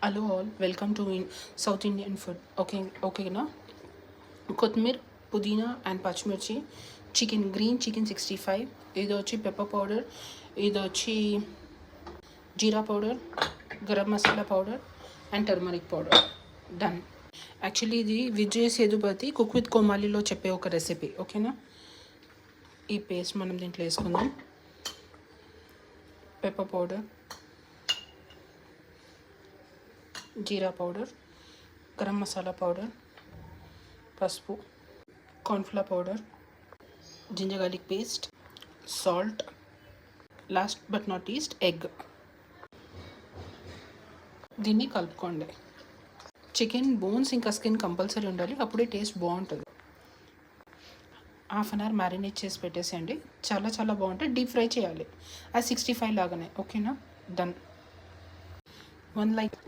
Hello all, welcome to south Indian food. ఓకేనా. కొత్తిమీర, పుదీనా అండ్ పచ్చిమిర్చి, గ్రీన్ చికెన్ 65, ఇది వచ్చి పెప్పర్ పౌడర్, ఇది వచ్చి jeera powder, garam masala powder and turmeric powder. Done. Actually ఇది విజయ్ సేతుపతి కుక్ విత్ కోమాలిలో చెప్పే ఒక రెసిపీ. ఓకేనా. ఈ పేస్ట్ మనం దీంట్లో వేసుకుందాం. Pepper powder, jeera powder, garam masala powder, పసుపు, cornflour powder, ginger garlic paste, salt, last but not least egg. దీన్ని కలుపుకోండి. చికెన్ బోన్స్ ఇంకా స్కిన్ కంపల్సరీ ఉండాలి, అప్పుడే టేస్ట్ బాగుంటుంది. హాఫ్ అన్ అవర్ మ్యారినేట్ చేసి పెట్టేసేయండి. చాలా చాలా బాగుంటుంది. డీప్ ఫ్రై చేయాలి, అది 65 లాగానే. ఓకేనా. డన్. 1 లైక్.